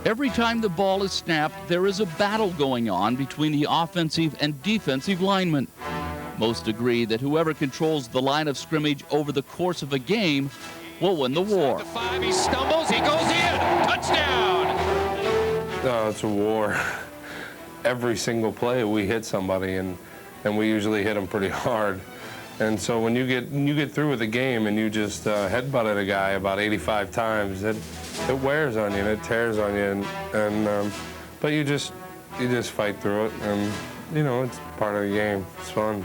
Every time the ball is snapped, there is a battle going on between the offensive and defensive linemen. Most agree that whoever controls the line of scrimmage over the course of a game will win the war. The 5, he stumbles, he goes in, touchdown! It's a war. Every single play we hit somebody, and we usually hit them pretty hard. And so when you get through with the game and you just headbutted a guy about 85 times, it wears on you and it tears on you, but you just fight through it, and you know, it's part of the game. It's fun.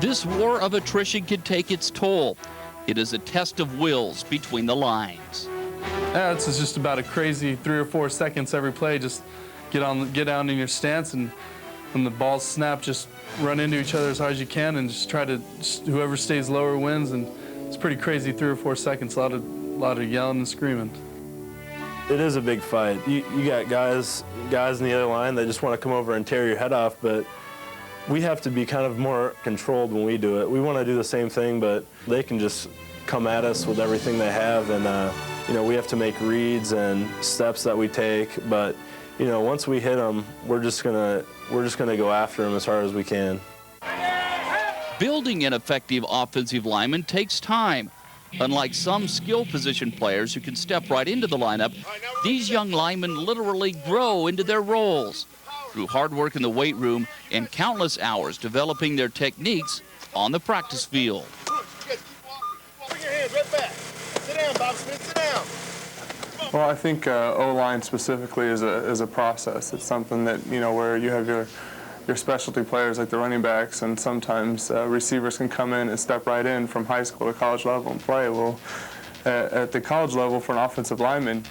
This war of attrition can take its toll. It is a test of wills between the lines. Yeah, it's just about a crazy 3 or 4 seconds every play. Just get down in your stance, and when the ball's snapped, just run into each other as hard as you can, and just try to whoever stays lower wins. And it's pretty crazy 3 or 4 seconds. A lot of yelling and screaming. It is a big fight. You got guys in the other line that just want to come over and tear your head off, but we have to be kind of more controlled when we do it. We want to do the same thing, but they can just come at us with everything they have, and you know, we have to make reads and steps that we take. But you know, once we hit them, we're just gonna go after them as hard as we can. Building an effective offensive lineman takes time. Unlike some skill position players who can step right into the lineup, these young linemen literally grow into their roles through hard work in the weight room and countless hours developing their techniques on the practice field. Bring your hands right back. Sit down, Bob Smith, sit down. Well, I think O-line specifically is a process. It's something that, you know, where you have your specialty players like the running backs, and sometimes receivers can come in and step right in from high school to college level and play. Well, at the college level for an offensive lineman,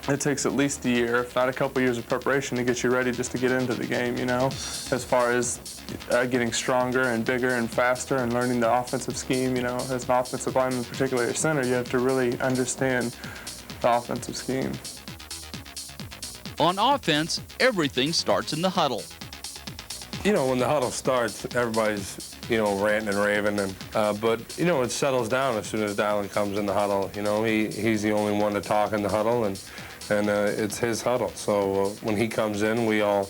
it takes at least a year, if not a couple years of preparation to get you ready just to get into the game, you know, as far as getting stronger and bigger and faster and learning the offensive scheme. You know, as an offensive lineman, particularly a center, you have to really understand the offensive scheme. On offense, everything starts in the huddle. You know, when the huddle starts, everybody's, you know, ranting and raving, and but you know, it settles down as soon as Dylan comes in the huddle. You know, he's the only one to talk in the huddle, and it's his huddle. So when he comes in, we all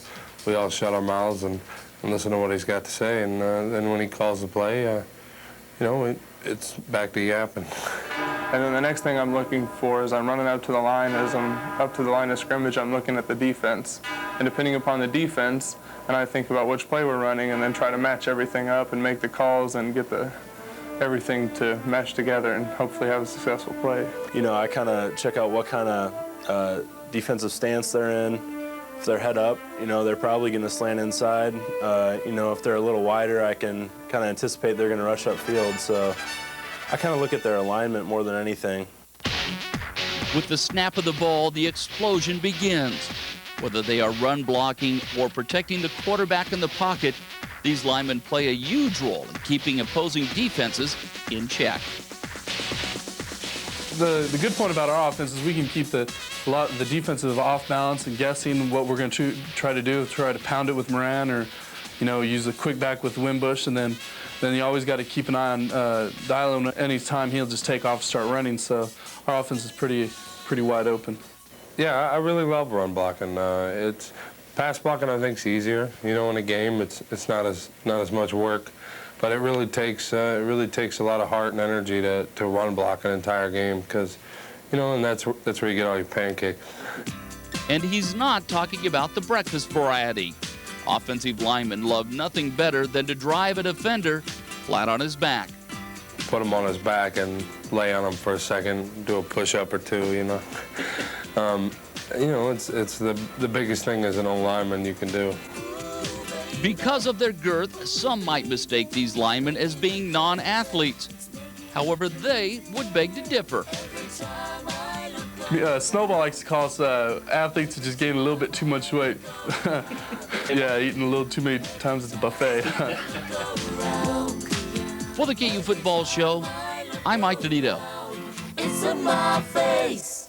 shut our mouths and listen to what he's got to say, and then when he calls the play, you know, it's back to yapping. And then the next thing I'm looking for is I'm running up to the line. As I'm up to the line of scrimmage, I'm looking at the defense. And depending upon the defense, and I think about which play we're running, and then try to match everything up and make the calls and get everything to mesh together and hopefully have a successful play. You know, I kind of check out what kind of defensive stance they're in. If they're head up, you know, they're probably going to slant inside. You know, if they're a little wider, I can kind of anticipate they're going to rush upfield. So I kind of look at their alignment more than anything. With the snap of the ball, the explosion begins. Whether they are run blocking or protecting the quarterback in the pocket, these linemen play a huge role in keeping opposing defenses in check. The good point about our offense is we can keep the defensive off balance and guessing what we're going to try to pound it with Moran, or you know, use a quick back with Wimbush, and then you always got to keep an eye on Dylan. Any time he'll just take off and start running. So our offense is pretty wide open. Yeah, I really love run blocking. It's pass blocking. I think is easier. You know, in a game, it's not as much work, but it really takes a lot of heart and energy to run block an entire game, because, you know, and that's where you get all your pancakes. And he's not talking about the breakfast variety. Offensive linemen love nothing better than to drive a defender flat on his back. Put him on his back and lay on him for a second, do a push-up or two, you know. You know, it's the biggest thing as an old lineman you can do. Because of their girth, some might mistake these linemen as being non-athletes. However, they would beg to differ. Snowball likes to call us athletes who just gain a little bit too much weight. Yeah, eating a little too many times at the buffet. For the KU Football Show, I'm Mike DeNito. It's in my face.